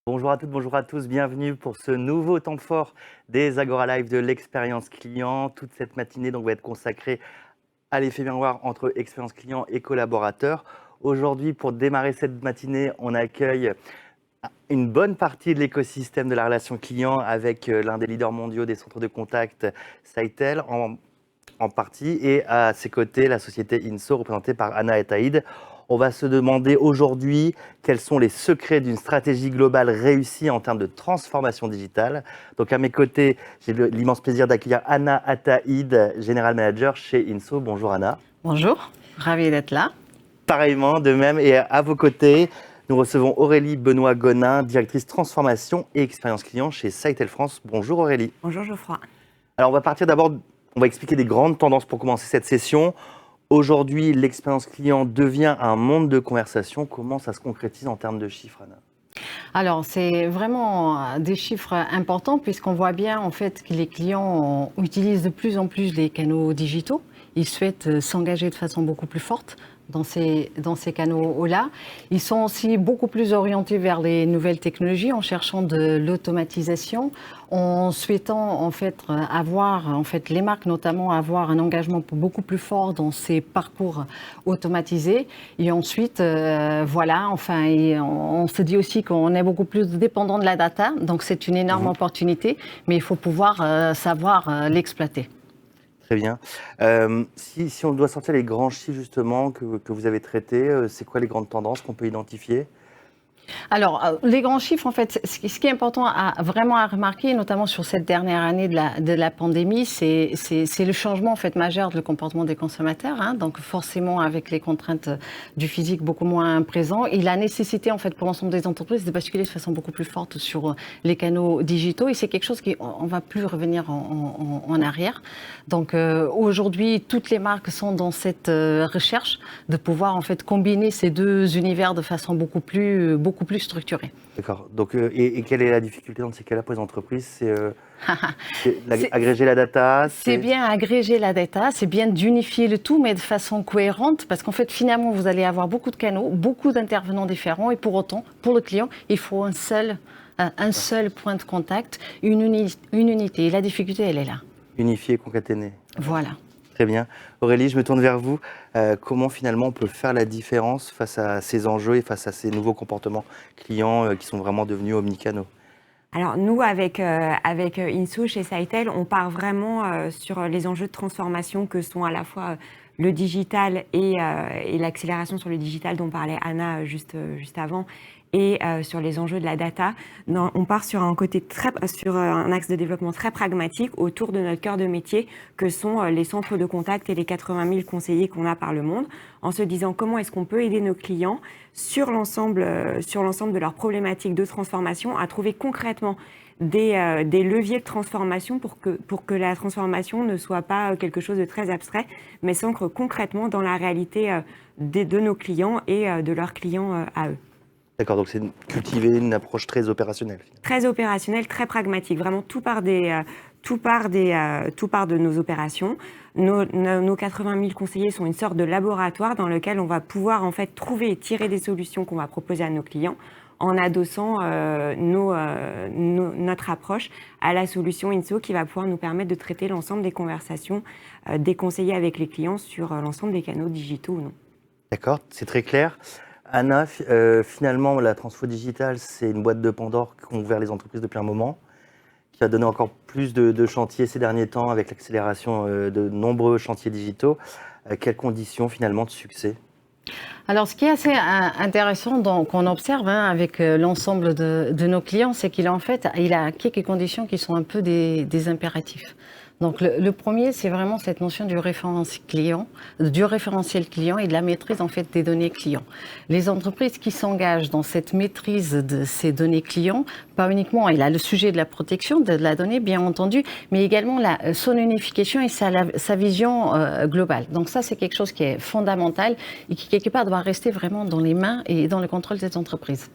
Bonjour à toutes, bonjour à tous, bienvenue pour ce nouveau temps fort des Agora Live de l'expérience client. Toute cette matinée donc, va être consacrée à l'effet miroir entre expérience client et collaborateur. Aujourd'hui, pour démarrer cette matinée, on accueille une bonne partie de l'écosystème de la relation client avec l'un des leaders mondiaux des centres de contact, Sitel, en partie, et à ses côtés, la société Inso, représentée par Anna et Taïd. On va se demander aujourd'hui quels sont les secrets d'une stratégie globale réussie en termes de transformation digitale. Donc à mes côtés, j'ai l'immense plaisir d'accueillir Anna Ataïd, General Manager chez Inso. Bonjour Anna. Bonjour, ravi d'être là. Pareillement, de même, et à vos côtés, nous recevons Aurélie Benoît-Gonin, directrice transformation et expérience client chez Sitel France. Bonjour Aurélie. Bonjour Geoffroy. Alors on va partir d'abord, on va expliquer des grandes tendances pour commencer cette session. Aujourd'hui, l'expérience client devient un monde de conversation. Comment ça se concrétise en termes de chiffres, Anna? Alors, c'est vraiment des chiffres importants puisqu'on voit bien en fait que les clients utilisent de plus en plus les canaux digitaux. Ils souhaitent s'engager de façon beaucoup plus forte dans ces canaux-là. Ils sont aussi beaucoup plus orientés vers les nouvelles technologies en cherchant de l'automatisation, en souhaitant en fait avoir, les marques notamment, avoir un engagement beaucoup plus fort dans ces parcours automatisés. Et ensuite, on se dit aussi qu'on est beaucoup plus dépendant de la data, donc c'est une énorme opportunité, mais il faut pouvoir savoir l'exploiter. Très bien. Si on doit sortir les grands chiffres justement que vous avez traités, c'est quoi les grandes tendances qu'on peut identifier? Alors, les grands chiffres, en fait, ce qui est important vraiment à remarquer, notamment sur cette dernière année de la pandémie, c'est le changement en fait majeur du comportement des consommateurs. Hein, donc, forcément, avec les contraintes du physique beaucoup moins présents, et la nécessité en fait pour l'ensemble des entreprises de basculer de façon beaucoup plus forte sur les canaux digitaux. Et c'est quelque chose on va plus revenir en arrière. Donc, aujourd'hui, toutes les marques sont dans cette recherche de pouvoir en fait combiner ces deux univers de façon beaucoup plus structurée. D'accord. Donc, et quelle est la difficulté dans ces cas-là pour les entreprises? C'est C'est agréger la data. c'est bien agréger la data, c'est bien d'unifier le tout, mais de façon cohérente, parce qu'en fait, finalement, vous allez avoir beaucoup de canaux, beaucoup d'intervenants différents, et pour autant, pour le client, il faut un seul point de contact, une unité. Et la difficulté, elle est là. Unifier, concaténer. Voilà. Très bien. Aurélie, je me tourne vers vous. Comment finalement on peut faire la différence face à ces enjeux et face à ces nouveaux comportements clients qui sont vraiment devenus omnicanaux? Alors nous, avec Inso chez Sitel, on part vraiment sur les enjeux de transformation que sont à la fois le digital et l'accélération sur le digital dont parlait Anna juste avant, et sur les enjeux de la data. On part sur un axe de développement très pragmatique autour de notre cœur de métier, que sont les centres de contact et les 80 000 conseillers qu'on a par le monde, en se disant comment est-ce qu'on peut aider nos clients sur l'ensemble de leurs problématiques de transformation à trouver concrètement des leviers de transformation pour que la transformation ne soit pas quelque chose de très abstrait, mais s'ancre concrètement dans la réalité de nos clients et de leurs clients à eux. D'accord, donc c'est cultiver une approche très opérationnelle. Très opérationnelle, très pragmatique. Vraiment, tout part de nos opérations. Nos 80 000 conseillers sont une sorte de laboratoire dans lequel on va pouvoir en fait trouver et tirer des solutions qu'on va proposer à nos clients en adossant notre approche à la solution Inso qui va pouvoir nous permettre de traiter l'ensemble des conversations des conseillers avec les clients sur l'ensemble des canaux digitaux ou non. D'accord, c'est très clair. Anna, finalement, la transfo digitale, c'est une boîte de Pandore qu'ont ouvert les entreprises depuis un moment, qui a donné encore plus de chantiers ces derniers temps avec l'accélération de nombreux chantiers digitaux. Quelles conditions finalement de succès? Alors, ce qui est assez intéressant qu'on observe avec l'ensemble de nos clients, c'est qu'il a quelques conditions qui sont un peu des impératifs. Donc, le premier, c'est vraiment cette notion du référentiel client et de la maîtrise en fait des données clients. Les entreprises qui s'engagent dans cette maîtrise de ces données clients, pas uniquement, il a le sujet de la protection de la donnée, bien entendu, mais également son unification et sa vision globale. Donc ça, c'est quelque chose qui est fondamental et qui, quelque part, doit rester vraiment dans les mains et dans le contrôle des entreprises.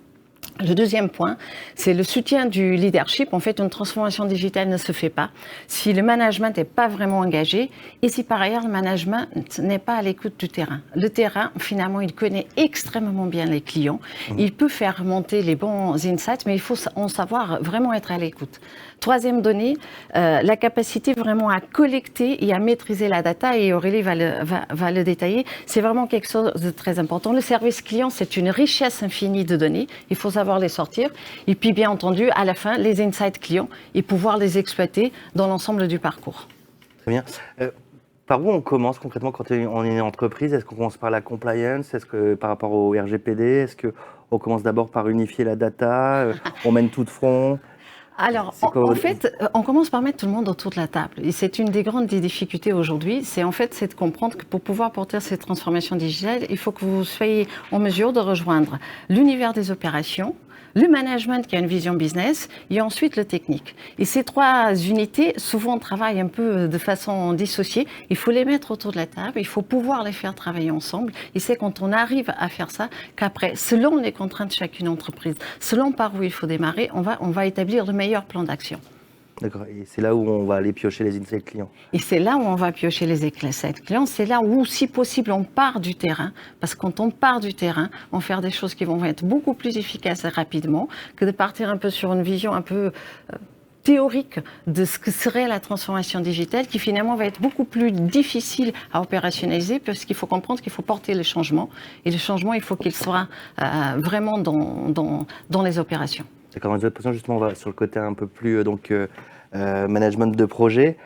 Le deuxième point, c'est le soutien du leadership. En fait, une transformation digitale ne se fait pas si le management n'est pas vraiment engagé et si par ailleurs le management n'est pas à l'écoute du terrain. Le terrain, finalement, il connaît extrêmement bien les clients. Il peut faire remonter les bons insights, mais il faut en savoir vraiment être à l'écoute. Troisième donnée, la capacité vraiment à collecter et à maîtriser la data, et Aurélie va le détailler. C'est vraiment quelque chose de très important. Le service client, c'est une richesse infinie de données. Il faut savoir les sortir. Et puis, bien entendu, à la fin, les insights clients et pouvoir les exploiter dans l'ensemble du parcours. Très bien. Par où on commence concrètement quand on est une entreprise? Est-ce qu'on commence par la compliance? Est-ce que par rapport au RGPD? Est-ce qu'on commence d'abord par unifier la data? On mène tout de front? Alors, en fait, on commence par mettre tout le monde autour de la table. Et c'est une des grandes difficultés aujourd'hui, c'est de comprendre que pour pouvoir porter cette transformation digitale, il faut que vous soyez en mesure de rejoindre l'univers des opérations, le management qui a une vision business et ensuite le technique. Et ces trois unités, souvent, travaillent un peu de façon dissociée. Il faut les mettre autour de la table, il faut pouvoir les faire travailler ensemble. Et c'est quand on arrive à faire ça qu'après, selon les contraintes de chacune entreprise, selon par où il faut démarrer, on va établir le meilleur plan d'action. D'accord, et c'est là où on va aller piocher les insights clients. Et c'est là où on va piocher les insights clients, c'est là où, si possible, on part du terrain, parce que quand on part du terrain, on va faire des choses qui vont être beaucoup plus efficaces et rapidement que de partir un peu sur une vision un peu théorique de ce que serait la transformation digitale, qui finalement va être beaucoup plus difficile à opérationnaliser, parce qu'il faut comprendre qu'il faut porter le changement, et le changement, il faut qu'il soit vraiment dans les opérations. D'accord, dans les autres questions, justement, on va sur le côté un peu plus management de projet.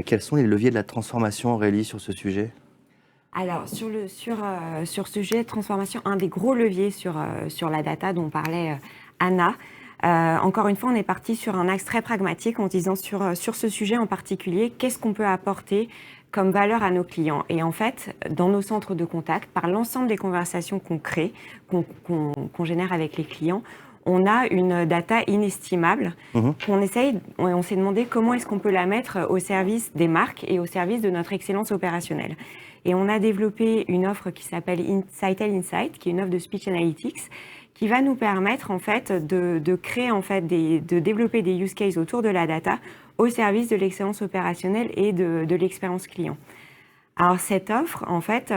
Quels sont les leviers de la transformation, Aurélie, sur ce sujet? Alors, sur ce sujet de transformation, un des gros leviers sur la data dont parlait Anna, encore une fois, on est parti sur un axe très pragmatique en disant sur ce sujet en particulier, qu'est-ce qu'on peut apporter comme valeur à nos clients. Et en fait, dans nos centres de contact, par l'ensemble des conversations qu'on crée, qu'on génère avec les clients, on a une data inestimable on s'est demandé comment est-ce qu'on peut la mettre au service des marques et au service de notre excellence opérationnelle. Et on a développé une offre qui s'appelle Sitel Insight, qui est une offre de Speech Analytics, qui va nous permettre en fait de créer en fait de développer des use cases autour de la data au service de l'excellence opérationnelle et de l'expérience client. Alors cette offre, en fait,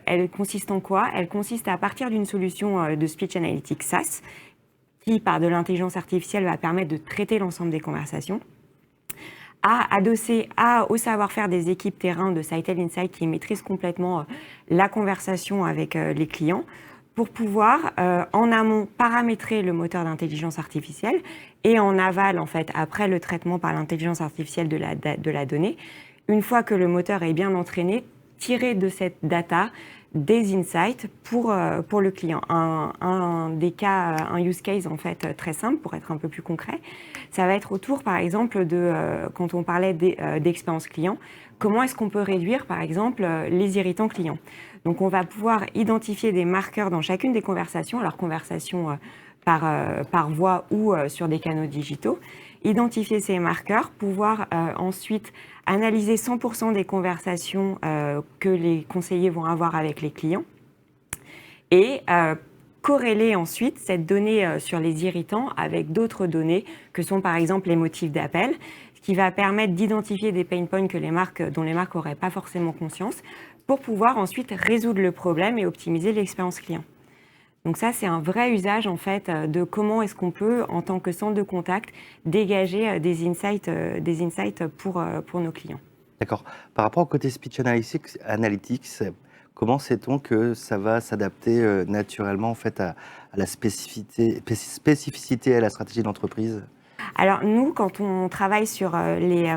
elle consiste en quoi? Elle consiste à partir d'une solution de Speech Analytics SaaS, qui, par de l'intelligence artificielle, va permettre de traiter l'ensemble des conversations, à adosser au savoir-faire des équipes terrain de Sitel Insight qui maîtrisent complètement la conversation avec les clients, pour pouvoir, en amont, paramétrer le moteur d'intelligence artificielle et en aval, en fait, après le traitement par l'intelligence artificielle de la donnée, une fois que le moteur est bien entraîné, tirer de cette data des insights pour le client. Un des cas, un use case en fait très simple pour être un peu plus concret, ça va être autour par exemple quand on parlait d'expérience client, comment est-ce qu'on peut réduire par exemple les irritants clients. Donc on va pouvoir identifier des marqueurs dans chacune des conversations, alors conversations par voix ou sur des canaux digitaux, identifier ces marqueurs, pouvoir ensuite analyser 100% des conversations que les conseillers vont avoir avec les clients et corréler ensuite cette donnée sur les irritants avec d'autres données que sont par exemple les motifs d'appel, ce qui va permettre d'identifier des pain points dont les marques n'auraient pas forcément conscience pour pouvoir ensuite résoudre le problème et optimiser l'expérience client. Donc ça, c'est un vrai usage en fait de comment est-ce qu'on peut, en tant que centre de contact, dégager des insights pour nos clients. D'accord. Par rapport au côté Speech Analytics, comment sait-on que ça va s'adapter naturellement en fait à la spécificité et à la stratégie d'entreprise? Alors nous, quand on travaille sur les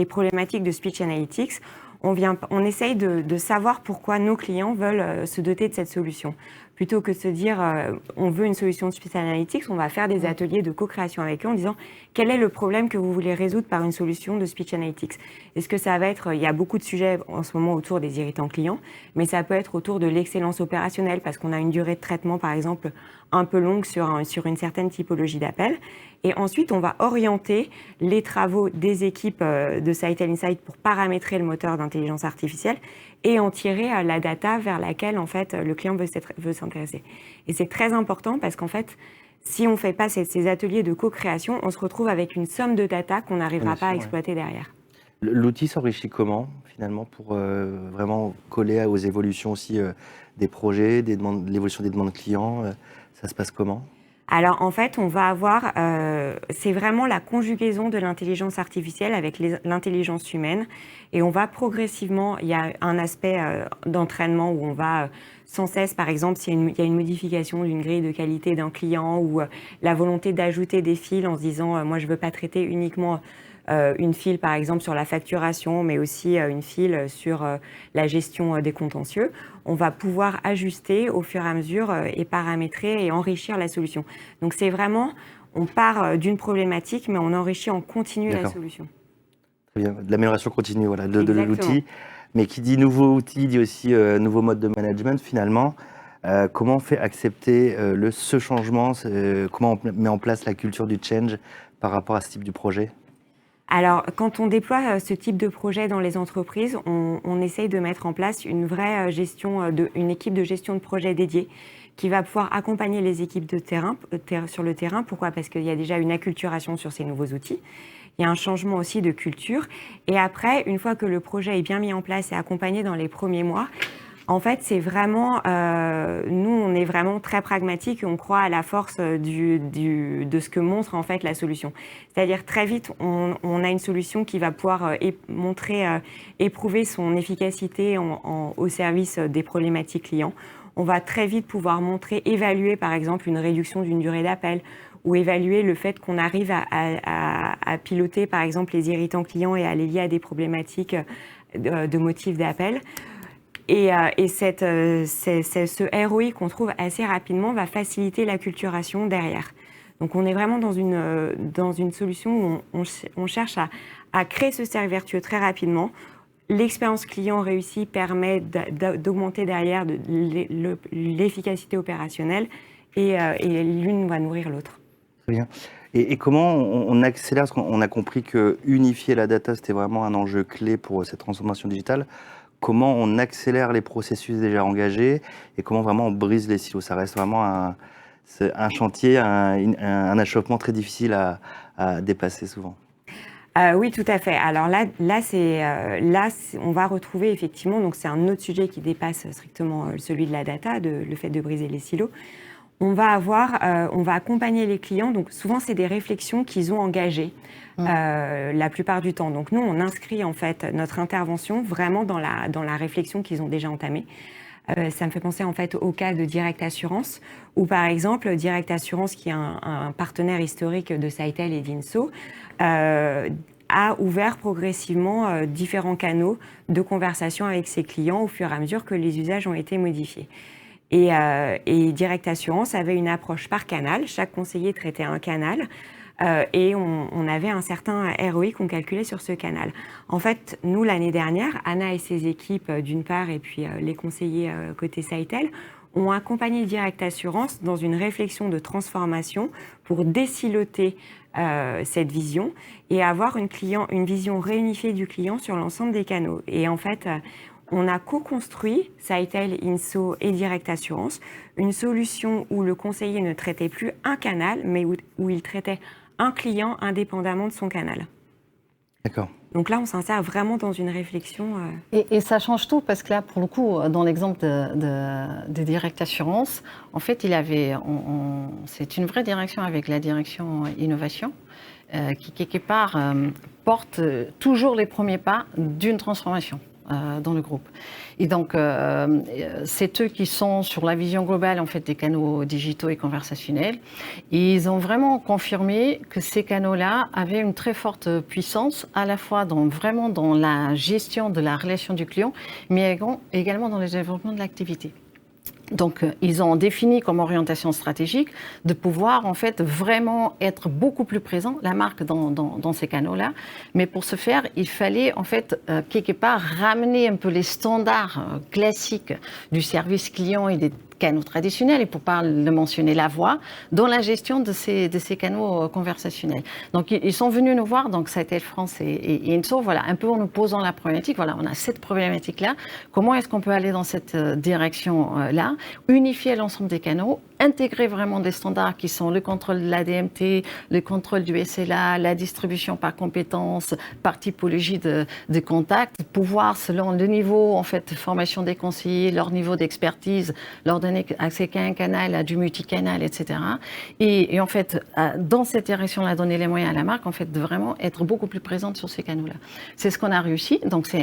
problématiques de Speech Analytics, on essaye de savoir pourquoi nos clients veulent se doter de cette solution. Plutôt que de se dire on veut une solution de Speech Analytics, on va faire des ateliers de co-création avec eux en disant quel est le problème que vous voulez résoudre par une solution de Speech Analytics. Est-ce que ça va être, il y a beaucoup de sujets en ce moment autour des irritants clients, mais ça peut être autour de l'excellence opérationnelle parce qu'on a une durée de traitement par exemple un peu longue sur une certaine typologie d'appels. Et ensuite, on va orienter les travaux des équipes de Sitel Insight pour paramétrer le moteur d'intelligence artificielle et en tirer la data vers laquelle en fait, le client veut s'intéresser. Et c'est très important parce qu'en fait, si on ne fait pas ces ateliers de co-création, on se retrouve avec une somme de data qu'on n'arrivera pas à exploiter derrière. L'outil s'enrichit comment, finalement, pour vraiment coller aux évolutions aussi des projets, l'évolution des demandes clients ça se passe comment? Alors en fait, on va avoir, c'est vraiment la conjugaison de l'intelligence artificielle avec l'intelligence humaine et on va progressivement, il y a un aspect d'entraînement où on va sans cesse, par exemple, s'il y a une modification d'une grille de qualité d'un client ou la volonté d'ajouter des fils en se disant, moi je ne veux pas traiter uniquement une file par exemple sur la facturation, mais aussi une file sur la gestion des contentieux, on va pouvoir ajuster au fur et à mesure et paramétrer et enrichir la solution. Donc c'est vraiment, on part d'une problématique, mais on enrichit en continu la solution. Très bien, de l'amélioration continue voilà, de l'outil. Mais qui dit nouveau outil, dit aussi nouveau mode de management finalement. Comment on fait accepter ce changement, comment on met en place la culture du change par rapport à ce type de projet? Alors, quand on déploie ce type de projet dans les entreprises, on essaye de mettre en place une vraie gestion, une équipe de gestion de projet dédiée qui va pouvoir accompagner les équipes de terrain, sur le terrain. Pourquoi? Parce qu'il y a déjà une acculturation sur ces nouveaux outils. Il y a un changement aussi de culture. Et après, une fois que le projet est bien mis en place et accompagné dans les premiers mois, en fait, c'est vraiment, nous, on est vraiment très pragmatique et on croit à la force de ce que montre en fait la solution. C'est-à-dire très vite, on a une solution qui va pouvoir éprouver son efficacité au service des problématiques clients. On va très vite pouvoir évaluer par exemple une réduction d'une durée d'appel ou évaluer le fait qu'on arrive à piloter par exemple les irritants clients et à les lier à des problématiques de motifs d'appel. Et ce ROI qu'on trouve assez rapidement va faciliter l'acculturation derrière. Donc on est vraiment dans une solution où on cherche à créer ce cercle vertueux très rapidement. L'expérience client réussie permet d'augmenter derrière l'efficacité opérationnelle et l'une va nourrir l'autre. Très bien. Et comment on accélère, parce qu'on a compris que unifier la data, c'était vraiment un enjeu clé pour cette transformation digitale. Comment on accélère les processus déjà engagés et comment vraiment on brise les silos? Ça reste vraiment un chantier, un achoppement très difficile à dépasser souvent. Oui, tout à fait. Alors là, on va retrouver effectivement, donc c'est un autre sujet qui dépasse strictement celui de la data, le fait de briser les silos. On va accompagner les clients. Donc souvent, c'est des réflexions qu'ils ont engagées la plupart du temps. Donc nous, on inscrit en fait notre intervention vraiment dans la réflexion qu'ils ont déjà entamée. Ça me fait penser en fait au cas de Direct Assurance, où par exemple, Direct Assurance, qui est un partenaire historique de Sitel et d'Inso, a ouvert progressivement différents canaux de conversation avec ses clients au fur et à mesure que les usages ont été modifiés. Et Direct Assurance avait une approche par canal. Chaque conseiller traitait un canal et on avait un certain ROI qu'on calculait sur ce canal. En fait, nous, l'année dernière, Anna et ses équipes, d'une part, et puis les conseillers côté Sitel, ont accompagné Direct Assurance dans une réflexion de transformation pour désiloter cette vision et avoir une vision réunifiée du client sur l'ensemble des canaux. Et en fait, on a co-construit, Sitel, Inso et Direct Assurance, une solution où le conseiller ne traitait plus un canal, mais où il traitait un client indépendamment de son canal. D'accord. Donc là, on s'insère vraiment dans une réflexion. Et ça change tout, parce que là, pour le coup, dans l'exemple de Direct Assurance, en fait, c'est une vraie direction avec la direction innovation, qui, quelque part, porte toujours les premiers pas d'une transformation dans le groupe. Et donc, c'est eux qui sont sur la vision globale en fait, des canaux digitaux et conversationnels. Et ils ont vraiment confirmé que ces canaux-là avaient une très forte puissance, à la fois vraiment dans la gestion de la relation du client, mais également dans le développement de l'activité. Donc, ils ont défini comme orientation stratégique de pouvoir en fait vraiment être beaucoup plus présent, la marque dans ces canaux-là. Mais pour ce faire, il fallait en fait quelque part ramener un peu les standards classiques du service client et des canaux traditionnels, et pour pas le mentionner, la voix, dans la gestion de ces canaux conversationnels. Donc, ils sont venus nous voir, donc Sitel France et INSO, voilà, un peu en nous posant la problématique. Voilà, on a cette problématique-là. Comment est-ce qu'on peut aller dans cette direction-là, unifier l'ensemble des canaux, intégrer vraiment des standards qui sont le contrôle de l'ADMT, le contrôle du SLA, la distribution par compétences, par typologie de contact, pouvoir, selon le niveau en fait, de formation des conseillers, leur niveau d'expertise, leur donner accès qu'à un canal, à du multicanal, etc. Et en fait, dans cette direction-là, donner les moyens à la marque, en fait, de vraiment être beaucoup plus présente sur ces canaux-là. C'est ce qu'on a réussi. Donc, ça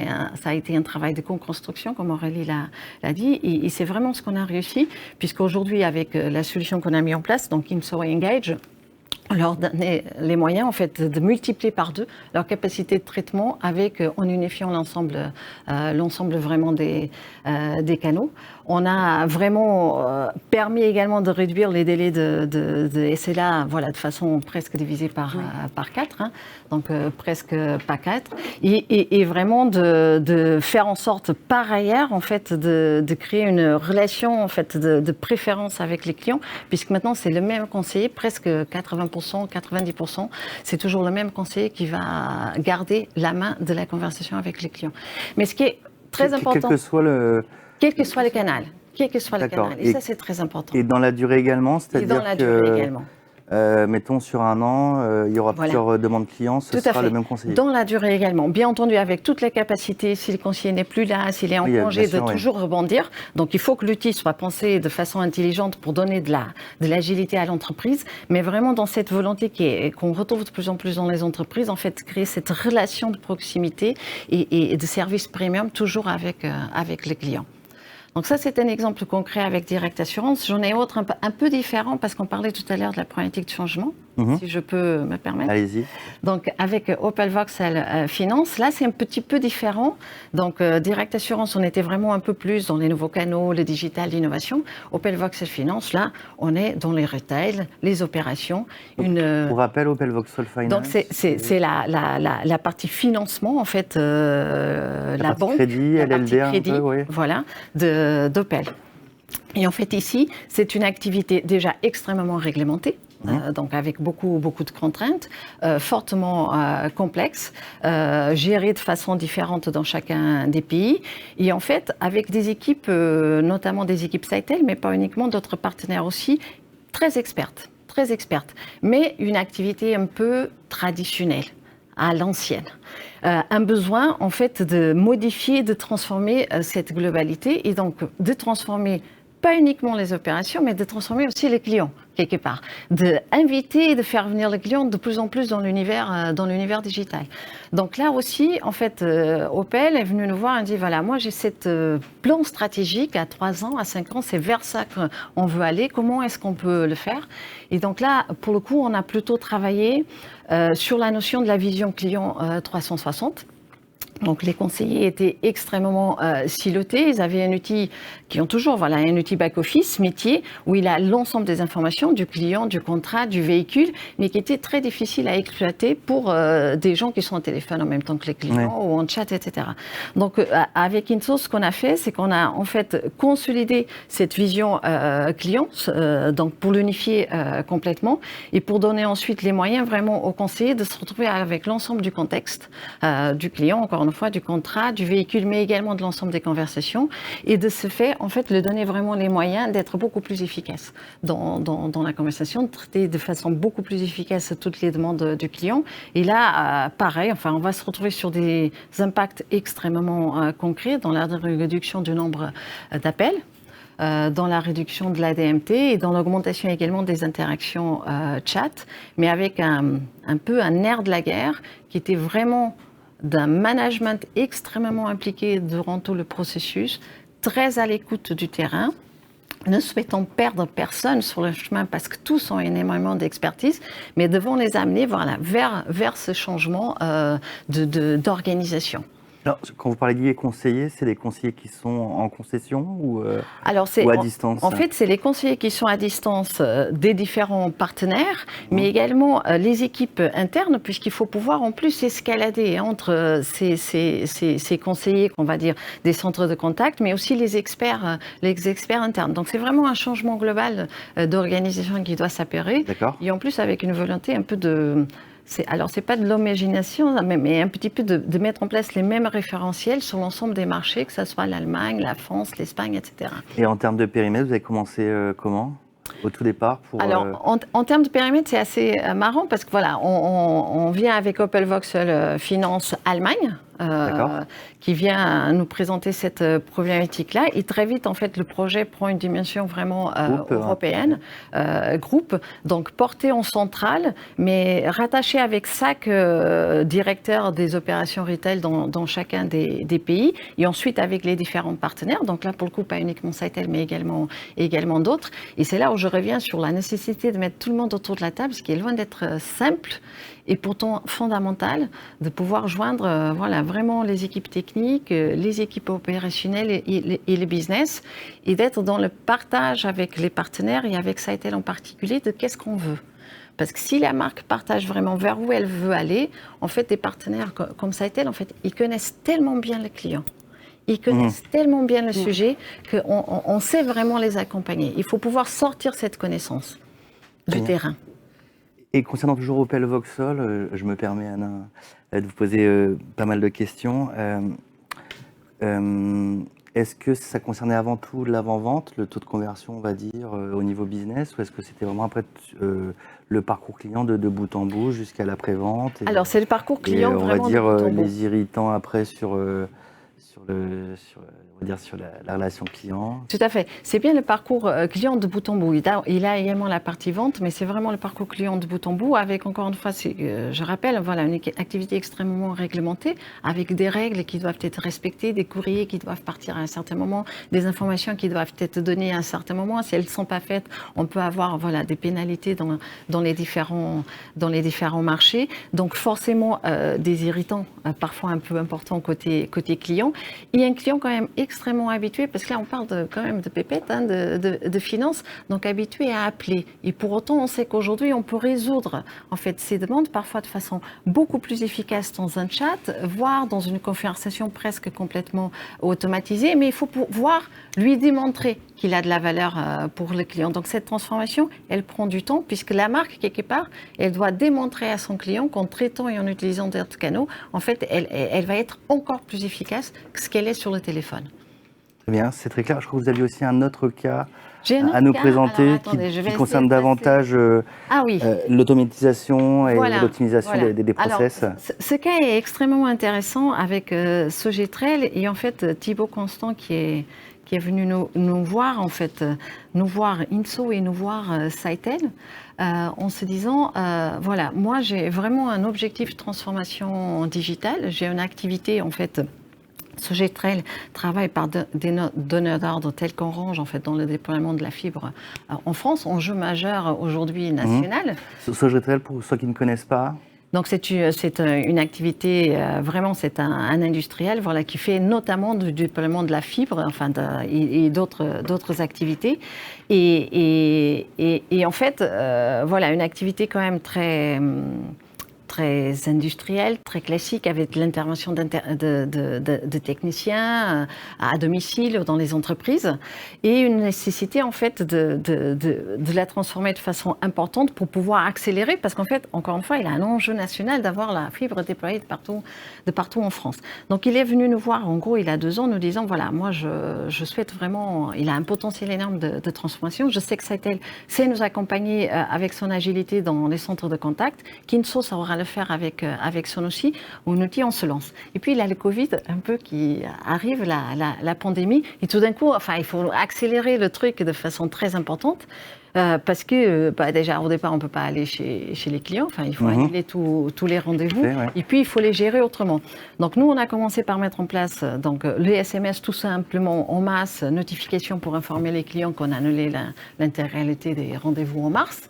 a été un travail de co-construction, comme Aurélie l'a dit, et c'est vraiment ce qu'on a réussi, puisqu'aujourd'hui, avec la solution qu'on a mis en place, donc INSO et Engage, on leur donnait les moyens en fait de multiplier par 2 leur capacité de traitement en unifiant l'ensemble vraiment des canaux. On a vraiment permis également de réduire les délais de SLA, voilà, de façon presque divisée par 4, hein, donc presque pas 4, et vraiment de faire en sorte par ailleurs en fait de créer une relation en fait de préférence avec les clients, puisque maintenant c'est le même conseiller, presque 80%, 90%, c'est toujours le même conseiller qui va garder la main de la conversation avec les clients. Mais ce qui est très important, quel que soit le canal. Quel que soit le canal. Et ça, c'est très important. Et dans la durée également, c'est-à-dire dans la durée également. Mettons sur un an, il y aura plusieurs demandes clients, ce sera le même conseiller. Dans la durée également. Bien entendu, avec toutes les capacités, si le conseiller n'est plus là, s'il est en congé, de toujours rebondir. Donc, il faut que l'outil soit pensé de façon intelligente pour donner de l'agilité à l'entreprise, mais vraiment dans cette volonté qu'on retrouve de plus en plus dans les entreprises, en fait, créer cette relation de proximité et de service premium toujours avec les clients. Donc ça, c'est un exemple concret avec Direct Assurance. J'en ai autre un peu différent parce qu'on parlait tout à l'heure de la problématique de changement, si je peux me permettre. Allez-y. Donc avec Opel Vauxhall Finance, là, c'est un petit peu différent. Donc Direct Assurance, on était vraiment un peu plus dans les nouveaux canaux, le digital, l'innovation. Opel Vauxhall Finance, là, on est dans les retail, les opérations. Pour rappel, Opel Vauxhall Finance. Donc c'est la partie financement, en fait, la banque. Crédit, LLD, un peu, oui. Voilà, d'Opel. Et en fait, ici, c'est une activité déjà extrêmement réglementée. Donc avec beaucoup de contraintes, fortement complexes, gérées de façon différente dans chacun des pays. Et en fait, avec des équipes, notamment des équipes Sitel, mais pas uniquement, d'autres partenaires aussi, très expertes, mais une activité un peu traditionnelle, à l'ancienne. Un besoin, en fait, de modifier, de transformer cette globalité et donc de transformer pas uniquement les opérations, mais de transformer aussi les clients, quelque part. D'inviter et de faire venir les clients de plus en plus dans l'univers digital. Donc là aussi, en fait, Opel est venu nous voir et dit, voilà, moi j'ai cette plan stratégique à 3 ans, à 5 ans, c'est vers ça qu'on veut aller, comment est-ce qu'on peut le faire? Et donc là, pour le coup, on a plutôt travaillé sur la notion de la vision client 360. Donc les conseillers étaient extrêmement silotés. Ils avaient un outil qui ont toujours, voilà, un outil back-office, métier, où il a l'ensemble des informations du client, du contrat, du véhicule, mais qui était très difficile à exploiter pour des gens qui sont au téléphone en même temps que les clients ou en chat, etc. Donc avec INSO, ce qu'on a fait, c'est qu'on a en fait consolidé cette vision client, donc pour l'unifier complètement et pour donner ensuite les moyens vraiment aux conseillers de se retrouver avec l'ensemble du contexte du client, encore une fois, du contrat, du véhicule, mais également de l'ensemble des conversations, et de ce fait, en fait, le donner vraiment les moyens d'être beaucoup plus efficace dans la conversation, de traiter de façon beaucoup plus efficace toutes les demandes du client. Et là, pareil, enfin, on va se retrouver sur des impacts extrêmement concrets dans la réduction du nombre d'appels, dans la réduction de l'ADMT et dans l'augmentation également des interactions chat, mais avec un peu un nerf de la guerre qui était vraiment d'un management extrêmement impliqué durant tout le processus, très à l'écoute du terrain, ne souhaitant perdre personne sur le chemin parce que tous ont énormément d'expertise, mais devons les amener, voilà, vers ce changement d'organisation. Alors, quand vous parlez des conseillers, c'est des conseillers qui sont en concession ou Alors, à distance? En fait, c'est les conseillers qui sont à distance des différents partenaires, mais également les équipes internes, puisqu'il faut pouvoir en plus escalader entre ces conseillers, qu'on va dire, des centres de contact, mais aussi les experts internes. Donc, c'est vraiment un changement global d'organisation qui doit s'opérer. D'accord. Et en plus, avec une volonté un peu de... Alors, ce n'est pas de l'homogénéisation, mais un petit peu de mettre en place les mêmes référentiels sur l'ensemble des marchés, que ce soit l'Allemagne, la France, l'Espagne, etc. Et en termes de périmètre, vous avez commencé comment au tout départ Alors, en termes de périmètre, c'est assez marrant parce que voilà, on vient avec Opel Vauxhall Finance Allemagne, qui vient nous présenter cette problématique-là. Et très vite, en fait, le projet prend une dimension vraiment européenne, groupe, donc porté en centrale, mais rattaché avec chaque directeur des opérations retail dans chacun des pays, et ensuite avec les différents partenaires. Donc là, pour le coup, pas uniquement Sitel, mais également d'autres. Et c'est là où je reviens sur la nécessité de mettre tout le monde autour de la table, ce qui est loin d'être simple et pourtant fondamental, de pouvoir joindre vraiment les équipes techniques, les équipes opérationnelles et les business, et d'être dans le partage avec les partenaires et avec Sitel en particulier de qu'est-ce qu'on veut. Parce que si la marque partage vraiment vers où elle veut aller, en fait, des partenaires comme Sitel, en fait, ils connaissent tellement bien le client. Ils connaissent tellement bien le sujet qu'on sait vraiment les accompagner. Il faut pouvoir sortir cette connaissance du terrain. Et concernant toujours Opel Vauxhall, je me permets, Anna, de vous poser pas mal de questions. Est-ce que ça concernait avant tout l'avant-vente, le taux de conversion, on va dire, au niveau business, ou est-ce que c'était vraiment après le parcours client de bout en bout jusqu'à l'après-vente? Alors, c'est le parcours client on va vraiment dire de bout en bout. les irritants après sur la relation client. Tout à fait. C'est bien le parcours client de bout en bout. Il a également la partie vente, mais c'est vraiment le parcours client de bout en bout avec, encore une fois, je rappelle, voilà, une activité extrêmement réglementée avec des règles qui doivent être respectées, des courriers qui doivent partir à un certain moment, des informations qui doivent être données à un certain moment. Si elles ne sont pas faites, on peut avoir des pénalités dans les différents marchés. Donc forcément des irritants parfois un peu importants côté client. Et un client quand même extrêmement habitué, parce que là on parle quand même de pépettes, de finances, donc habitué à appeler. Et pour autant, on sait qu'aujourd'hui on peut résoudre en fait ces demandes parfois de façon beaucoup plus efficace dans un chat, voire dans une conversation presque complètement automatisée, mais il faut pouvoir lui démontrer qu'il a de la valeur pour le client. Donc cette transformation, elle prend du temps, puisque la marque, quelque part, elle doit démontrer à son client qu'en traitant et en utilisant d'autres canaux, en fait, elle va être encore plus efficace que ce qu'elle est sur le téléphone. Très bien, c'est très clair. Je crois que vous aviez aussi un autre cas à nous présenter qui concerne davantage l'automatisation et l'optimisation des process. Alors, ce cas est extrêmement intéressant avec Sogetrel et en fait Thibaut Constant qui est venu nous voir, en fait, nous voir Inso et nous voir Sitel, en se disant, voilà, moi j'ai vraiment un objectif de transformation digitale, j'ai une activité en fait. Sogetrel travaille par des donneurs d'ordre tels qu'Orange, en fait, dans le déploiement de la fibre en France, enjeu majeur aujourd'hui national. Sogetrel, pour ceux qui ne connaissent pas. Donc c'est une activité, vraiment c'est un industriel qui fait notamment du déploiement de la fibre et d'autres activités. Et en fait, une activité quand même très industrielle, très classique, avec l'intervention de techniciens à domicile dans les entreprises, et une nécessité en fait de la transformer de façon importante pour pouvoir accélérer, parce qu'en fait, encore une fois, il a un enjeu national d'avoir la fibre déployée de partout en France. Donc il est venu nous voir, en gros, il a 2 ans, nous disant, voilà, moi je souhaite vraiment, il a un potentiel énorme de transformation, je sais que Sitel sait nous accompagner avec son agilité dans les centres de contact, Kinso, ça aura le faire avec son outil, on se lance. Et puis il y a le Covid un peu qui arrive, la pandémie, et tout d'un coup, il faut accélérer le truc de façon très importante, parce que déjà au départ on ne peut pas aller chez les clients, il faut annuler tous les rendez-vous, et puis il faut les gérer autrement. Donc nous on a commencé par mettre en place les SMS tout simplement en masse, notification pour informer les clients qu'on a annulé l'intégralité des rendez-vous en mars.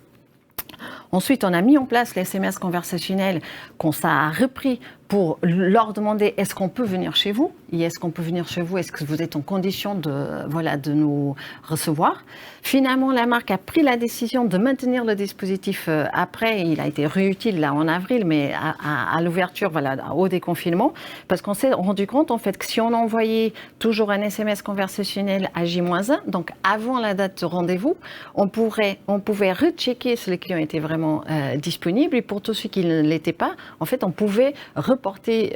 Ensuite, on a mis en place les SMS conversationnels qu'on a repris pour leur demander est-ce qu'on peut venir chez vous et est-ce qu'on peut venir chez vous, est-ce que vous êtes en condition de nous recevoir. Finalement, la marque a pris la décision de maintenir le dispositif après. Il a été réutile là en avril, mais à l'ouverture, au déconfinement, parce qu'on s'est rendu compte en fait que si on envoyait toujours un SMS conversationnel à J-1, donc avant la date de rendez-vous, on pouvait rechecker si les clients étaient vraiment disponibles, et pour tous ceux qui ne l'étaient pas, en fait, on pouvait reporter,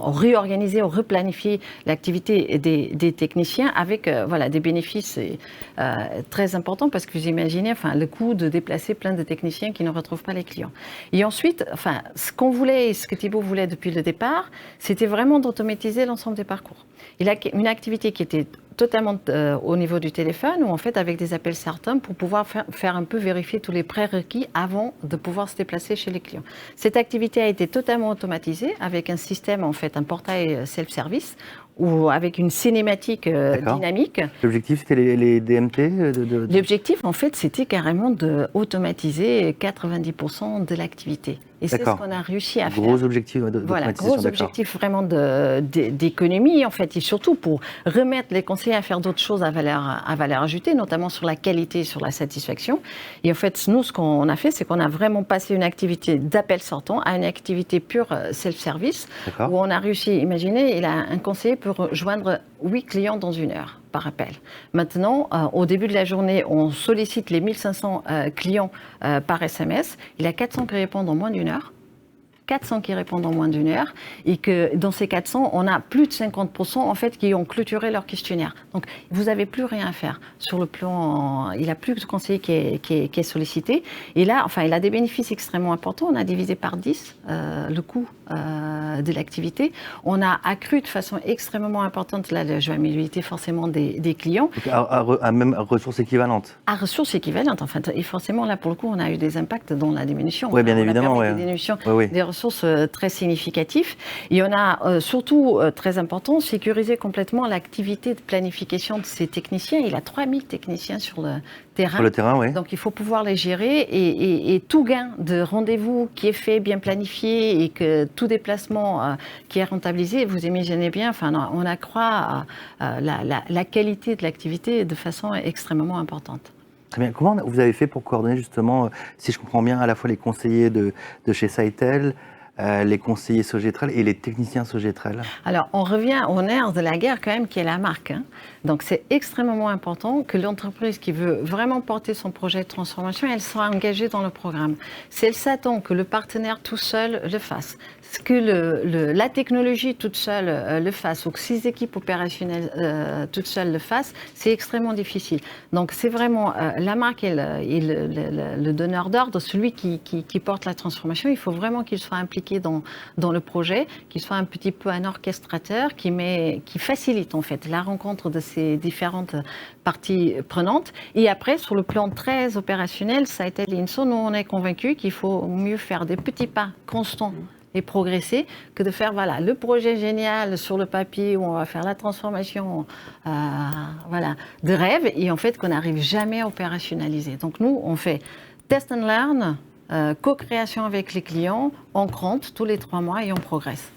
réorganiser ou replanifier l'activité des techniciens avec des bénéfices très importants, parce que vous imaginez le coût de déplacer plein de techniciens qui ne retrouvent pas les clients. Et ensuite, ce qu'on voulait et ce que Thibaut voulait depuis le départ, c'était vraiment d'automatiser l'ensemble des parcours. Il a une activité qui était totalement au niveau du téléphone, ou en fait avec des appels certains pour pouvoir faire un peu vérifier tous les prérequis avant de pouvoir se déplacer chez les clients. Cette activité a été totalement automatisée avec un système, en fait, un portail self-service, ou avec une cinématique dynamique. L'objectif, c'était les DMT L'objectif, en fait, c'était carrément d'automatiser 90% de l'activité. Et c'est ce qu'on a réussi à faire. Gros objectif d'automatisation. Gros objectif vraiment d'économie, en fait, et surtout pour remettre les conseillers à faire d'autres choses à valeur ajoutée, notamment sur la qualité et sur la satisfaction. Et en fait, nous, ce qu'on a fait, c'est qu'on a vraiment passé une activité d'appel sortant à une activité pure self-service, où on a réussi, imaginez, un conseiller peut rejoindre 8 clients dans 1 heure par appel. Maintenant, au début de la journée, on sollicite les 1500 clients par SMS. Il y a 400 qui répondent en moins d'1 heure. 400 qui répondent en moins d'1 heure, et que dans ces 400, on a plus de 50% en fait qui ont clôturé leur questionnaire. Donc, vous n'avez plus rien à faire sur le plan. Il n'y a plus de conseiller qui est sollicité. Et là, il a des bénéfices extrêmement importants. On a divisé par 10 le coût de l'activité. On a accru de façon extrêmement importante la joignabilité forcément des clients. Donc à même ressources équivalentes. À ressources équivalentes, en fait. Et forcément, là, pour le coup, on a eu des impacts dans la diminution. Oui, bien évidemment. Des diminutions des ressources très significatifs. Et on a surtout, très important, sécurisé complètement l'activité de planification de ces techniciens. Il a 3000 techniciens sur le terrain. Sur le terrain, oui. Donc il faut pouvoir les gérer, et tout gain de rendez-vous qui est fait, bien planifié, et que tout déplacement qui est rentabilisé, vous imaginez bien, on accroît la qualité de l'activité de façon extrêmement importante. Très bien. Comment vous avez fait pour coordonner justement, si je comprends bien, à la fois les conseillers de chez Sitel, les conseillers Sogetrel et les techniciens Sogetrel? Alors, on revient au nerf de la guerre quand même, qui est la marque. Donc, c'est extrêmement important que l'entreprise qui veut vraiment porter son projet de transformation, elle soit engagée dans le programme. Si elle s'attend que le partenaire tout seul le fasse, que la technologie toute seule le fasse, ou que 6 équipes opérationnelles toutes seules le fassent, c'est extrêmement difficile. Donc c'est vraiment la marque et le donneur d'ordre, celui qui porte la transformation. Il faut vraiment qu'il soit impliqué dans le projet, qu'il soit un petit peu un orchestrateur qui facilite en fait la rencontre de ces différentes parties prenantes. Et après, sur le plan très opérationnel, ça a été l'INSO, nous on est convaincus qu'il faut mieux faire des petits pas constants et progresser, que de faire le projet génial sur le papier où on va faire la transformation de rêve, et en fait qu'on n'arrive jamais à opérationnaliser. Donc nous, on fait test and learn, co-création avec les clients, on compte tous les 3 mois et on progresse.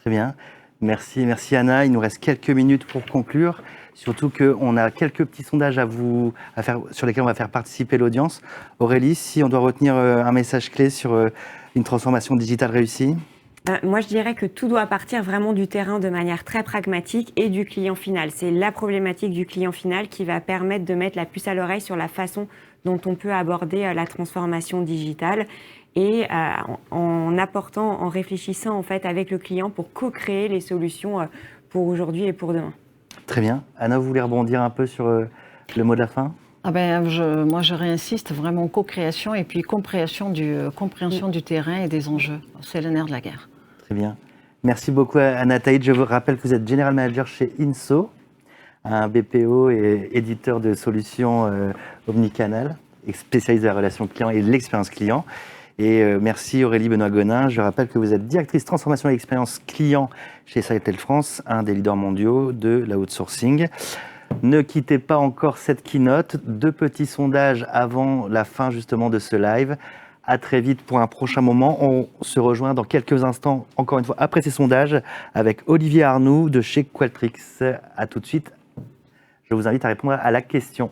Très bien. Merci Anna. Il nous reste quelques minutes pour conclure. Surtout qu'on a quelques petits sondages à faire, sur lesquels on va faire participer l'audience. Aurélie, si on doit retenir un message clé sur une transformation digitale réussie? Moi, je dirais que tout doit partir vraiment du terrain de manière très pragmatique et du client final. C'est la problématique du client final qui va permettre de mettre la puce à l'oreille sur la façon dont on peut aborder la transformation digitale, et en apportant, en réfléchissant en fait avec le client pour co-créer les solutions pour aujourd'hui et pour demain. Très bien. Anna, vous voulez rebondir un peu sur le mot de la fin? Moi, je réinsiste vraiment co-création et puis compréhension du terrain et des enjeux. C'est le nerf de la guerre. Très bien. Merci beaucoup Anna Taïd. Je vous rappelle que vous êtes General Manager chez INSO, un BPO et éditeur de solutions omnicanal, spécialisé dans la relation client et l'expérience client. Et merci Aurélie Benoît-Gonin. Je rappelle que vous êtes directrice transformation et expérience client chez Sitel France, un des leaders mondiaux de l'outsourcing. Ne quittez pas encore cette keynote. 2 petits sondages avant la fin justement de ce live. À très vite pour un prochain moment. On se rejoint dans quelques instants, encore une fois, après ces sondages, avec Olivier Arnoux de chez Qualtrics. À tout de suite. Je vous invite à répondre à la question.